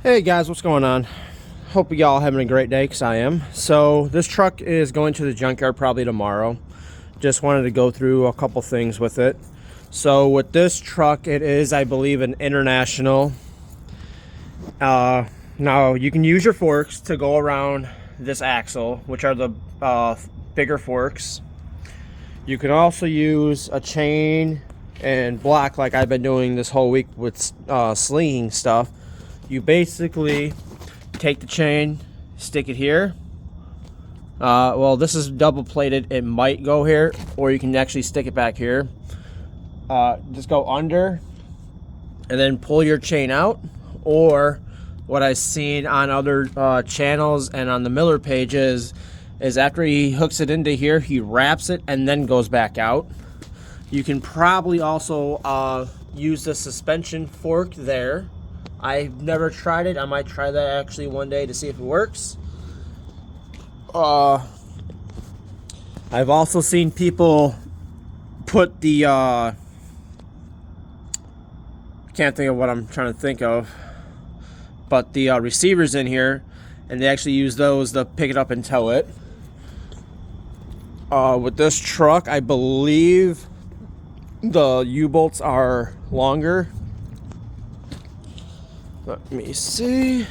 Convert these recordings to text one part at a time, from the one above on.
Hey guys, what's going on? Hope y'all having a great day, because I am. So this truck is going to the junkyard probably tomorrow. Just wanted to go through a couple things with it. So with this truck, it is, I believe, an International. Now you can use your forks to go around this axle, which are the bigger forks. You can also use a chain and block, like I've been doing this whole week with slinging stuff. You basically take the chain, stick it here. Well, this is double plated. It might go here, or you can actually stick it back here. Just go under and then pull your chain out. Or what I've seen on other channels and on the Miller pages is after he hooks it into here, he wraps it and then goes back out. You can probably also use the suspension fork there. I've never tried it. I might try that actually one day to see if it works. I've also seen people put the can't think of what I'm trying to think of, but the receivers in here, and they actually use those to pick it up and tow it. With this truck, I believe the U-bolts are longer. Let me see.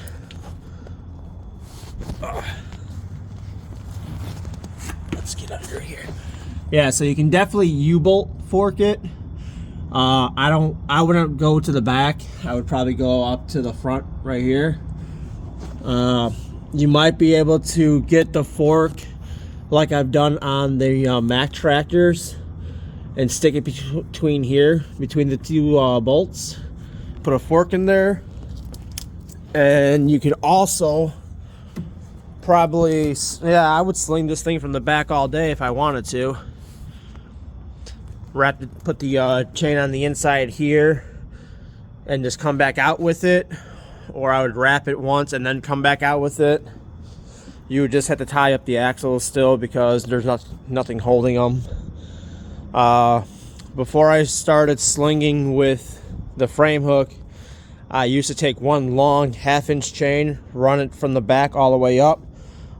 Let's get under here. Yeah, so you can definitely U-bolt fork it. I wouldn't go to the back. I would probably go up to the front right here. You might be able to get the fork like I've done on the Mack tractors and stick it between here, between the two bolts. Put a fork in there. And you could also probably, yeah, I would sling this thing from the back all day if I wanted to. Put the chain on the inside here and just come back out with it. Or I would wrap it once and then come back out with it. You would just have to tie up the axles still because there's nothing holding them. Before I started slinging with the frame hook, I used to take one long 1/2-inch chain, run it from the back all the way up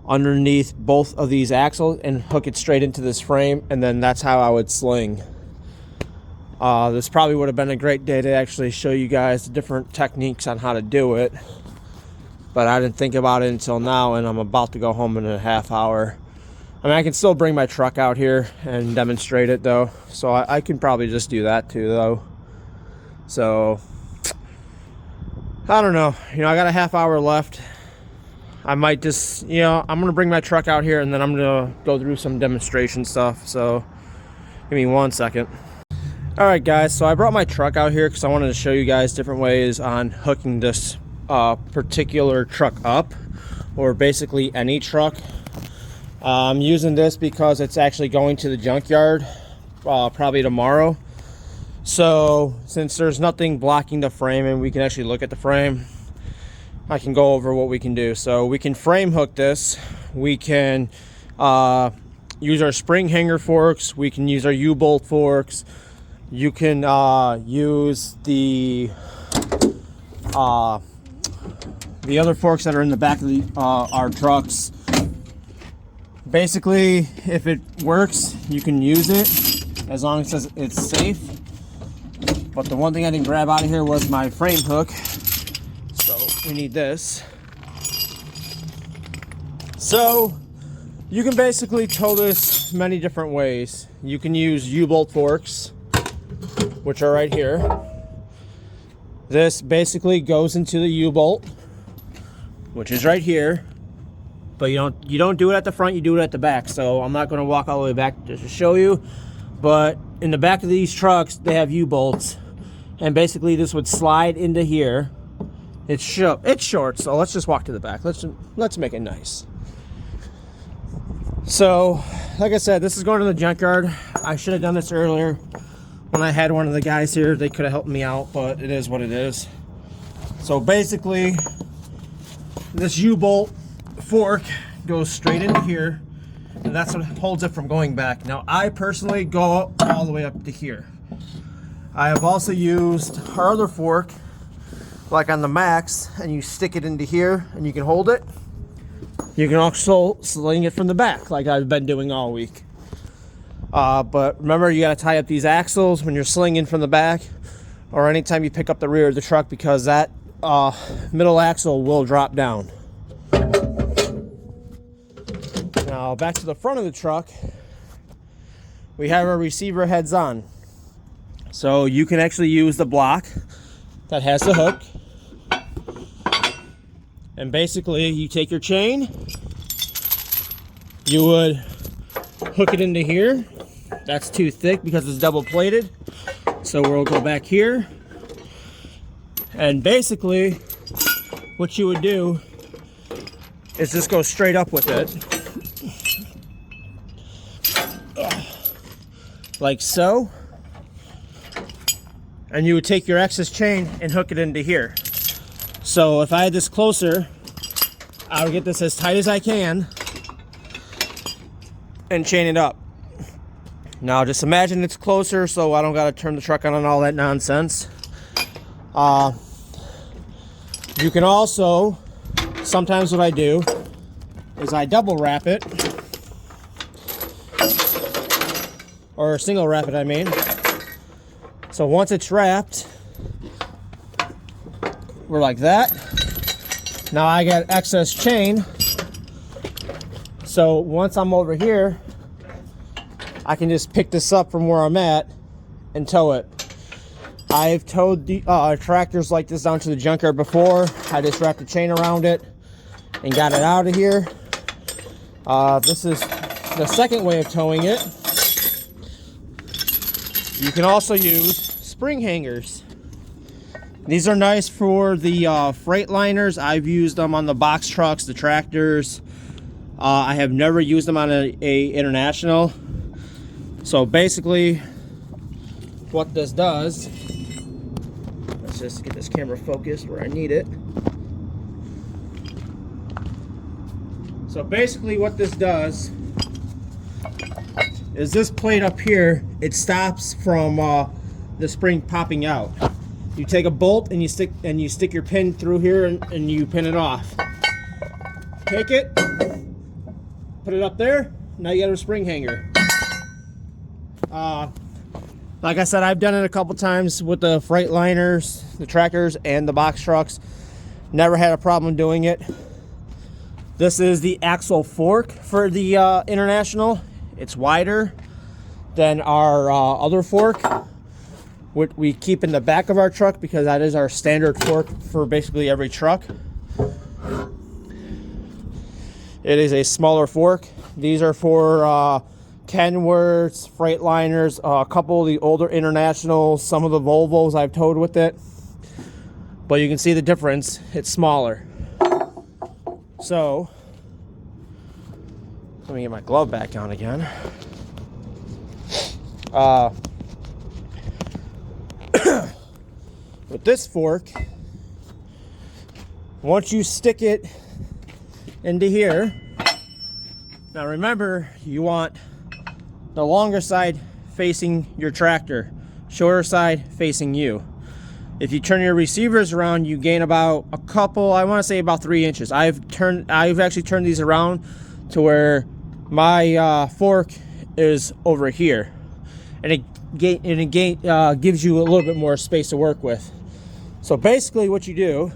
underneath both of these axles and hook it straight into this frame, and then that's how I would sling. This probably would have been a great day to actually show you guys the different techniques on how to do it, but I didn't think about it until now, and I'm about to go home in a half hour. I mean, I can still bring my truck out here and demonstrate it though, so I can probably just do that too though. So I don't know, I got a half hour left. I might just, I'm gonna bring my truck out here and then I'm gonna go through some demonstration stuff. So give me 1 second. All right guys, so I brought my truck out here because I wanted to show you guys different ways on hooking this particular truck up, or basically any truck. I'm using this because it's actually going to the junkyard probably tomorrow. So since there's nothing blocking the frame and we can actually look at the frame, I can go over what we can do. So we can frame hook this. We can use our spring hanger forks. We can use our U-bolt forks. You can use the other forks that are in the back of our trucks. Basically, if it works, you can use it as long as it's safe. But the one thing I didn't grab out of here was my frame hook. So we need this. So you can basically tow this many different ways. You can use U-bolt forks, which are right here. This basically goes into the U-bolt, which is right here. But you don't do it at the front, you do it at the back. So I'm not going to walk all the way back just to show you. But in the back of these trucks, they have U-bolts. And basically this would slide into here. It's short, so let's just walk to the back. Let's make it nice. So, like I said, this is going to the junkyard. I should have done this earlier when I had one of the guys here. They could have helped me out, but it is what it is. So basically, this U-bolt fork goes straight into here, and that's what holds it from going back. Now, I personally go all the way up to here. I have also used our other fork, like on the Max, and you stick it into here and you can hold it. You can also sling it from the back like I've been doing all week. But remember, you got to tie up these axles when you're slinging from the back or anytime you pick up the rear of the truck, because that middle axle will drop down. Now back to the front of the truck, we have our receiver heads on. So you can actually use the block that has the hook. And basically you take your chain, you would hook it into here. That's too thick because it's double plated. So we'll go back here. And basically what you would do is just go straight up with it. Like so. And you would take your excess chain and hook it into here. So if I had this closer, I would get this as tight as I can and chain it up. Now just imagine it's closer so I don't gotta turn the truck on and all that nonsense. You can also, sometimes what I do is I double wrap it, or single wrap it I mean. So once it's wrapped, we're like that. Now I got excess chain. So once I'm over here, I can just pick this up from where I'm at and tow it. I've towed the tractors like this down to the junkyard before. I just wrapped the chain around it and got it out of here. This is the second way of towing it. You can also use spring hangers. These are nice for the Freightliners. I've used them on the box trucks, the tractors. I have never used them on a International. So basically what this does, let's just get this camera focused where I need it. So basically what this does is this plate up here, it stops from the spring popping out. You take a bolt and you stick your pin through here and you pin it off. Take it, put it up there, now you got a spring hanger. Like I said, I've done it a couple times with the Freightliners, the tractors, and the box trucks. Never had a problem doing it. This is the axle fork for the International. It's wider than our other fork, which we keep in the back of our truck because that is our standard fork for basically every truck. It is a smaller fork. These are for Kenworths, Freightliners, a couple of the older Internationals, some of the Volvos I've towed with it. But you can see the difference, it's smaller. So, let me get my glove back on again. With this fork, once you stick it into here, now remember, you want the longer side facing your tractor, shorter side facing you. If you turn your receivers around, you gain about a couple, I want to say about 3 inches. I've actually turned these around to where my fork is over here, and it gives you a little bit more space to work with. So basically what you do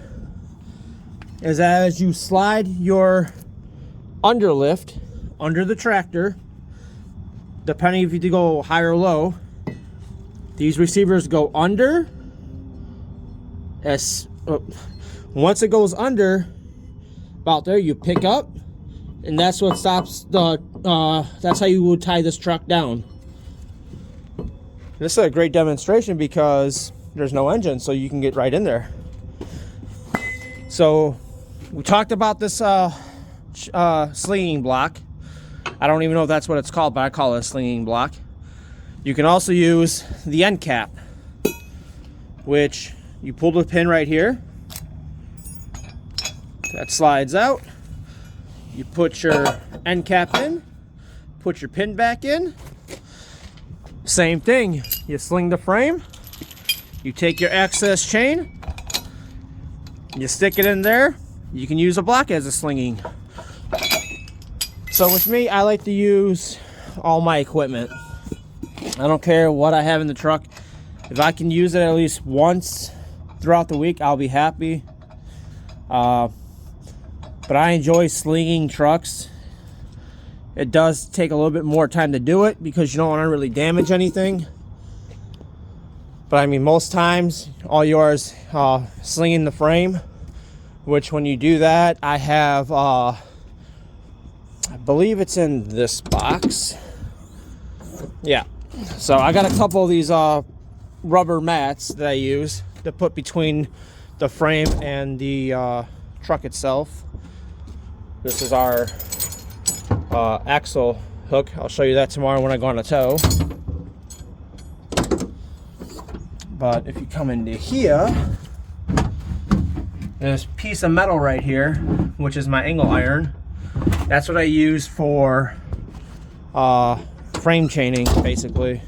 is as you slide your underlift under the tractor, depending if you go high or low, these receivers go under. Once it goes under, about there, you pick up, and that's what stops the, that's how you would tie this truck down. This is a great demonstration because there's no engine, so you can get right in there. So we talked about this slinging block. I don't even know if that's what it's called, but I call it a slinging block. You can also use the end cap, which you pull the pin right here. That slides out. You put your end cap in, put your pin back in. Same thing. You sling the frame. You take your excess chain, You stick it in there, you can use a block as a slinging. So with me, I like to use all my equipment. I don't care what I have in the truck. If I can use it at least once throughout the week, I'll be happy. But I enjoy slinging trucks. It does take a little bit more time to do it because you don't want to really damage anything. But I mean, most times, all yours slinging the frame, which when you do that, I have, I believe it's in this box. Yeah. So I got a couple of these rubber mats that I use to put between the frame and the truck itself. This is our axle hook. I'll show you that tomorrow when I go on a tow. But if you come into here, there's a piece of metal right here, which is my angle iron. That's what I use for frame chaining, basically.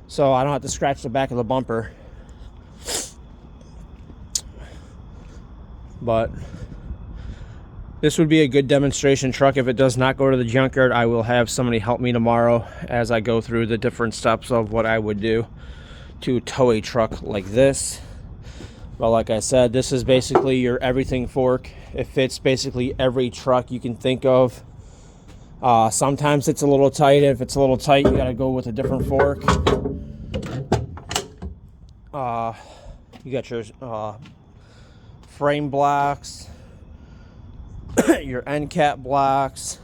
So I don't have to scratch the back of the bumper. But this would be a good demonstration truck. If it does not go to the junkyard, I will have somebody help me tomorrow as I go through the different steps of what I would do to tow a truck like this. Well, like I said, this is basically your everything fork. It fits basically every truck you can think of. Sometimes it's a little tight. If it's a little tight, you gotta go with a different fork. You got your frame blocks, your end cap blocks.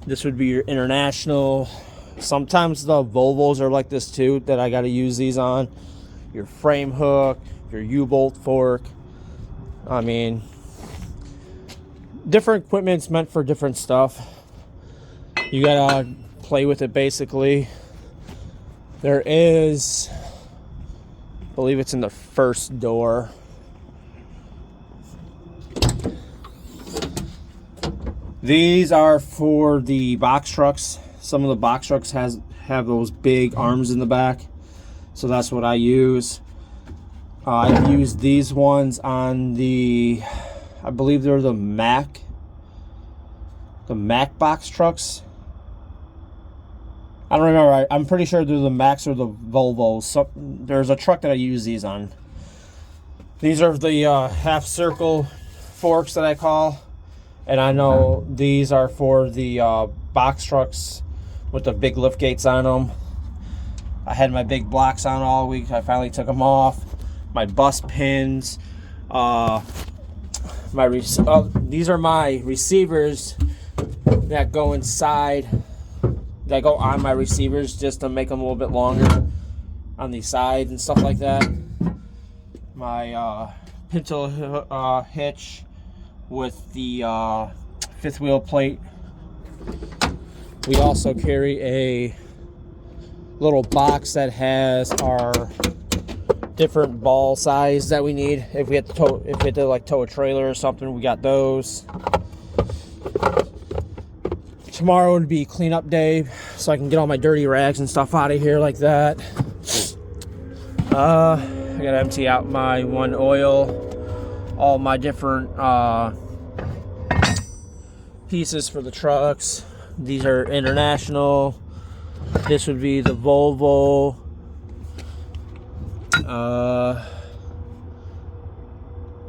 This would be your international. Sometimes the Volvos are like this too, that I got to use these on. Your frame hook, your U-bolt fork. I mean, different equipment's meant for different stuff. You gotta play with it basically. There is, I believe it's in the first door. These are for the box trucks. Some of the box trucks have those big arms in the back, so that's what I use. I've used these ones on the, I believe they're the Mack box trucks. I don't remember. I'm pretty sure they're the Macks or the Volvos. So there's a truck that I use these on. These are the half circle forks that I call, and I know these are for the box trucks with the big lift gates on them. I had my big blocks on all week. I finally took them off. My bus pins. These are my receivers that go inside, that go on my receivers just to make them a little bit longer on the side and stuff like that. My pintle hitch with the fifth wheel plate. We also carry a little box that has our different ball size that we need. If we had to like tow a trailer or something, we got those. Tomorrow would be cleanup day, so I can get all my dirty rags and stuff out of here like that. I gotta empty out my one oil, all my different pieces for the trucks. These are international. This would be the Volvo.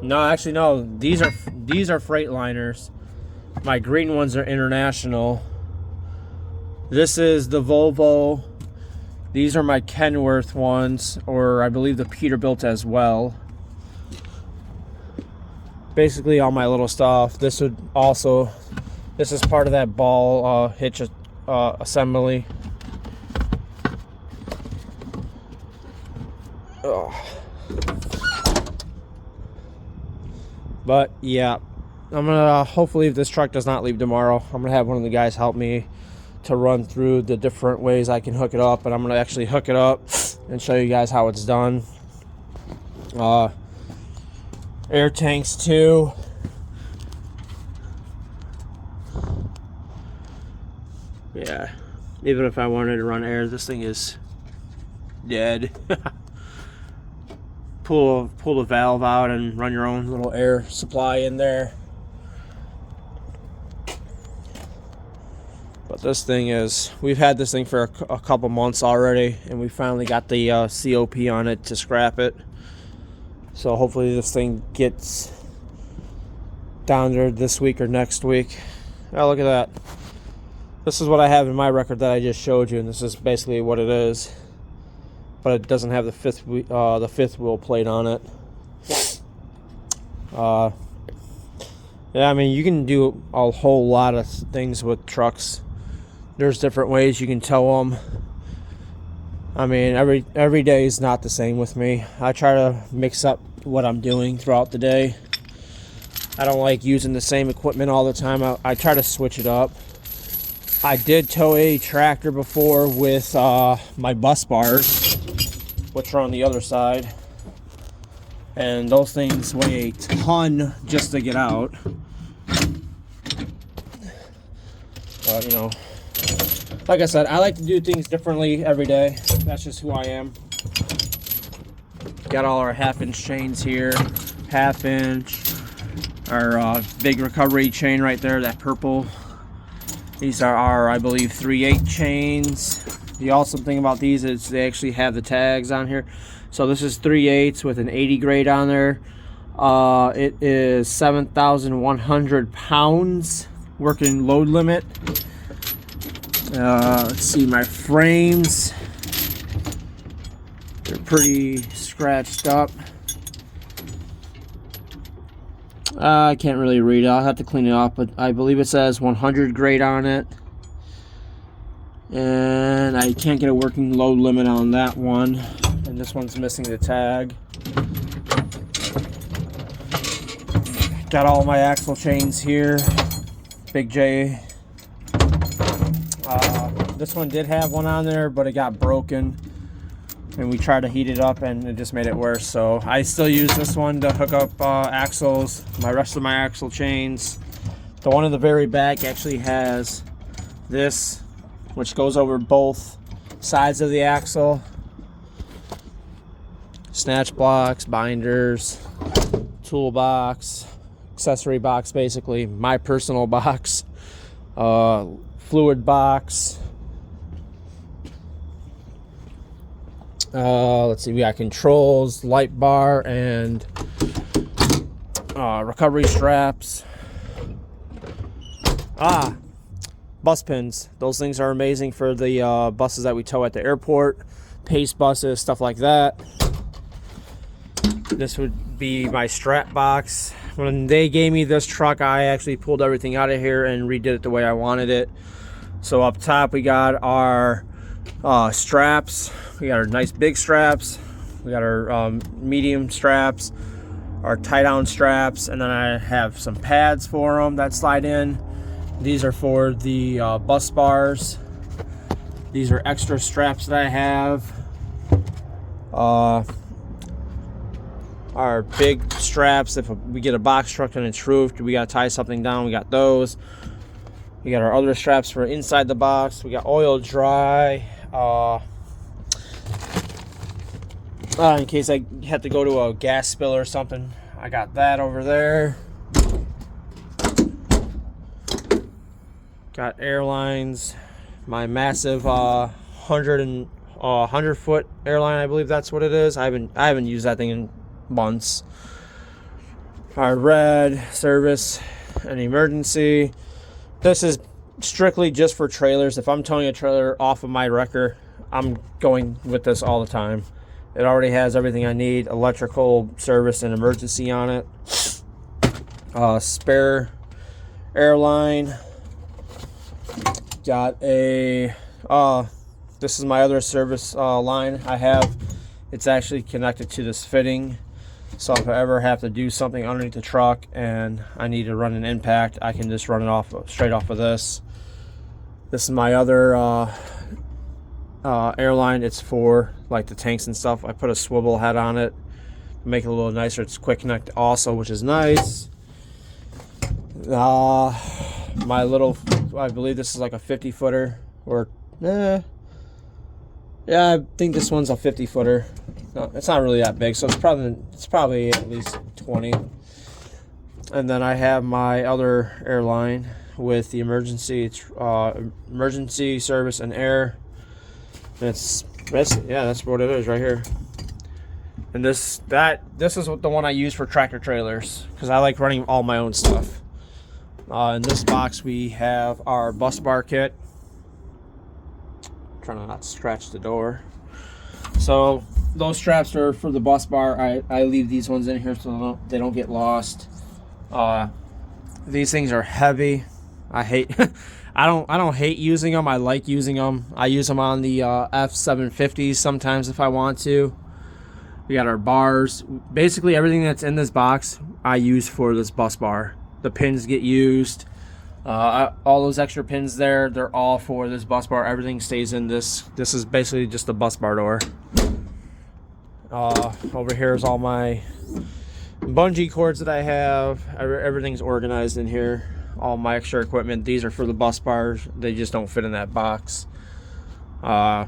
No, actually no. These are Freightliners. My green ones are international. This is the Volvo. These are my Kenworth ones, or I believe the Peterbilt as well. Basically all my little stuff. This is part of that ball hitch assembly. But yeah, I'm gonna hopefully, if this truck does not leave tomorrow, I'm gonna have one of the guys help me to run through the different ways I can hook it up, and I'm gonna actually hook it up and show you guys how it's done. Air tanks too. Yeah, even if I wanted to run air, this thing is dead. pull the valve out and run your own little air supply in there. But this thing is, we've had this thing for a couple months already, and we finally got the COP on it to scrap it. So hopefully this thing gets down there this week or next week. Oh, look at that. This is what I have in my record that I just showed you, and this is basically what it is. But it doesn't have the fifth wheel plate on it. Yeah, I mean, you can do a whole lot of things with trucks. There's different ways you can tow them. I mean, every day is not the same with me. I try to mix up what I'm doing throughout the day. I don't like using the same equipment all the time. I try to switch it up. I did tow a tractor before with my bus bars, which are on the other side. And those things weigh a ton just to get out. But, you know, like I said, I like to do things differently every day. That's just who I am. Got all our 1/2 inch chains here. 1/2 inch. Our big recovery chain right there, that purple. These are our, I believe, 3/8 chains. The awesome thing about these is they actually have the tags on here. So this is 3/8 with an 80 grade on there. It is 7,100 pounds working load limit. Let's see, my frames, they're pretty scratched up. I can't really read it. I'll have to clean it up, but I believe it says 100 grade on it. And I can't get a working load limit on that one. And this one's missing the tag. Got all my axle chains here. Big J. This one did have one on there, but it got broken. And we tried to heat it up and it just made it worse. So I still use this one to hook up axles, my rest of my axle chains. The one in the very back actually has this, which goes over both sides of the axle. Snatch blocks, binders, toolbox, accessory box, basically my personal box, fluid box. Let's see, we got controls, light bar, and recovery straps. Bus pins. Those things are amazing for the buses that we tow at the airport, pace buses, stuff like that. This would be my strap box. When they gave me this truck, I actually pulled everything out of here and redid it the way I wanted it. So up top we got our straps. We got our nice big straps. We got our medium straps, our tie-down straps, and then I have some pads for them that slide in. These are for the bus bars. These are extra straps that I have. Our big straps, if we get a box truck and it's roofed, we got to tie something down, we got those. We got our other straps for inside the box. We got oil dry. In case I had to go to a gas spill or something, I got that over there. Got airlines, my massive 100-foot airline, I believe that's what it is. I haven't used that thing in months. Our red service and emergency. This is strictly just for trailers. If I'm towing a trailer off of my wrecker, I'm going with this all the time. It already has everything I need, electrical, service, and emergency on it. Spare airline. Got a, this is my other service line I have. It's actually connected to this fitting. So if I ever have to do something underneath the truck and I need to run an impact, I can just run it off straight off of this. This is my other airline. It's for like the tanks and stuff. I put a swivel head on it to make it a little nicer. It's quick connect also, which is nice. My little, I believe this is like a 50-footer or yeah, I think this one's a 50-footer. No, it's not really that big, so it's probably at least 20. And then I have my other airline with the emergency service and air. And that's what it is right here. And this is the one I use for tractor trailers because I like running all my own stuff. In this box we have our bus bar kit. I'm trying to not scratch the door. So those straps are for the bus bar. I leave these ones in here so they don't get lost. These things are heavy. I hate. I don't hate using them. I like using them. I use them on the F750s sometimes if I want to. We got our bars. Basically everything that's in this box I use for this bus bar. The pins get used. All those extra pins there, they're all for this bus bar. Everything stays in this. This is basically just a bus bar door. Over here is all my bungee cords that I have. Everything's organized in here. All my extra equipment. These are for the bus bars. They just don't fit in that box. In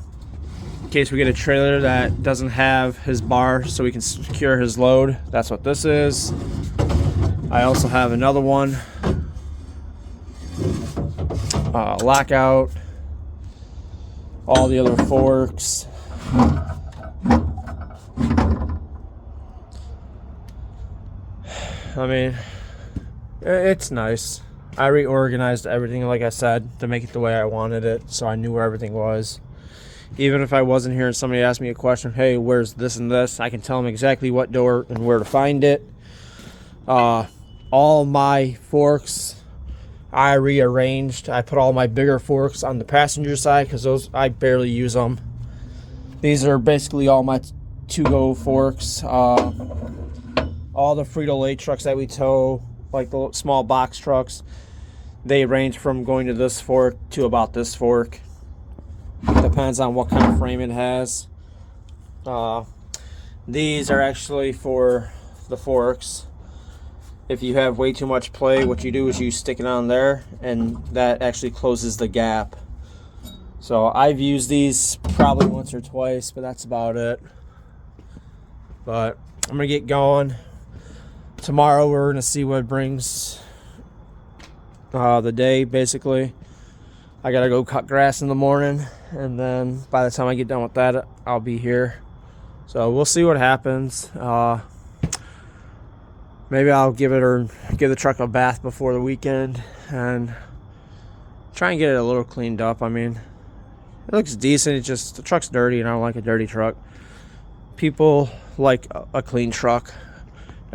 case we get a trailer that doesn't have his bar so we can secure his load, that's what this is. I also have another one, lockout, all the other forks. I mean, it's nice. I reorganized everything, like I said, to make it the way I wanted it, so I knew where everything was. Even if I wasn't here and somebody asked me a question, hey, where's this and this, I can tell them exactly what door and where to find it. All my forks I rearranged. I put all my bigger forks on the passenger side because those I barely use them. These are basically all my to-go forks. All the Frito-Lay trucks that we tow, like the small box trucks, they range from going to this fork to about this fork. Depends on what kind of frame it has. These are actually for the forks. If you have way too much play, what you do is you stick it on there and that actually closes the gap. So I've used these probably once or twice, but that's about it. But I'm gonna get going. Tomorrow we're gonna see what brings the day. Basically, I gotta go cut grass in the morning, and then by the time I get done with that, I'll be here. So we'll see what happens. Maybe I'll give the truck a bath before the weekend and try and get it a little cleaned up. I mean, it looks decent. It's just the truck's dirty, and I don't like a dirty truck. People like a clean truck.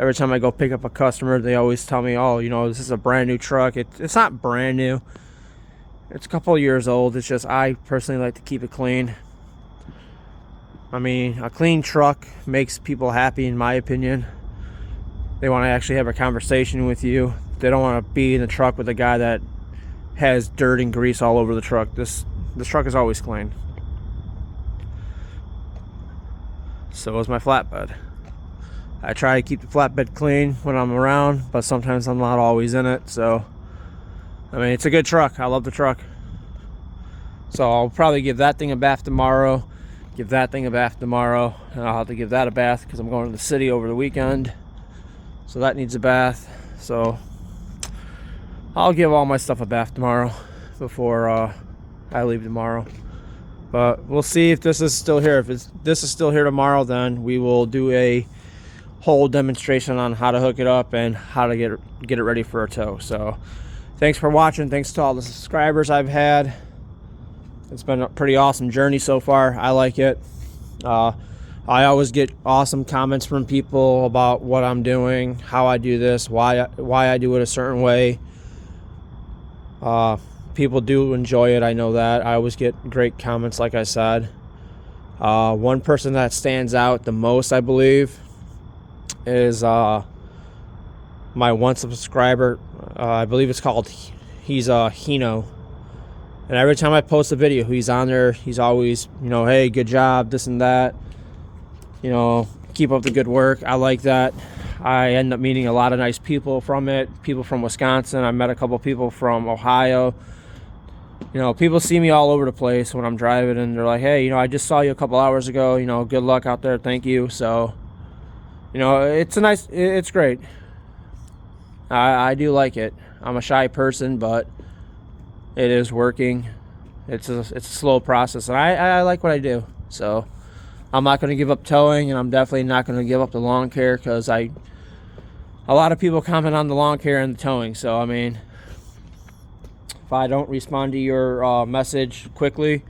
Every time I go pick up a customer, they always tell me, oh, you know, this is a brand new truck. It's not brand new. It's a couple of years old. It's just I personally like to keep it clean. I mean, a clean truck makes people happy, in my opinion. They want to actually have a conversation with you. They don't want to be in the truck with a guy that has dirt and grease all over the truck. This truck is always clean. So is my flatbed. I try to keep the flatbed clean when I'm around, but sometimes I'm not always in it. So, I mean, it's a good truck. I love the truck. So I'll probably give that thing a bath tomorrow. Give that thing a bath tomorrow. And I'll have to give that a bath because I'm going to the city over the weekend. So that needs a bath. So I'll give all my stuff a bath tomorrow before I leave tomorrow. But we'll see if this is still here. If this is still here tomorrow, then we will do a whole demonstration on how to hook it up and how to get it ready for a tow. So thanks for watching. Thanks to all the subscribers I've had. It's been a pretty awesome journey so far. I like it. I always get awesome comments from people about what I'm doing, how I do this, why I do it a certain way. People do enjoy it, I know that. I always get great comments, like I said. One person that stands out the most, I believe, is my one subscriber. I believe it's called, he's Hino. And every time I post a video, he's on there. He's always, you know, hey, good job, this and that. You know, keep up the good work. I like that. I end up meeting a lot of nice people from it. People from Wisconsin. I met a couple people from Ohio. You know, people see me all over the place when I'm driving, and they're like, hey, you know, I just saw you a couple hours ago, you know, good luck out there, thank you. So, you know, it's great. I do like it. I'm a shy person, but it is working. It's a slow process, and I like what I do. So I'm not going to give up towing, and I'm definitely not going to give up the lawn care, because a lot of people comment on the lawn care and the towing. So I mean, if I don't respond to your message quickly,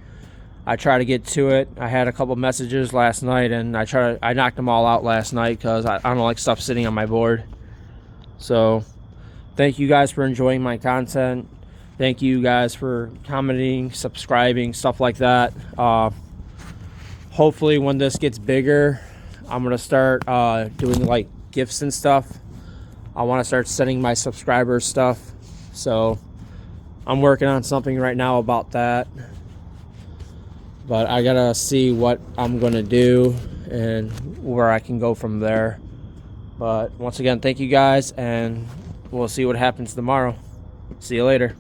I try to get to it. I had a couple messages last night, and I knocked them all out last night, because I don't like stuff sitting on my board. So thank you guys for enjoying my content. Thank you guys for commenting, subscribing, stuff like that. Hopefully when this gets bigger, I'm going to start doing like gifts and stuff. I want to start sending my subscribers stuff. So I'm working on something right now about that. But I got to see what I'm going to do and where I can go from there. But once again, thank you guys, and we'll see what happens tomorrow. See you later.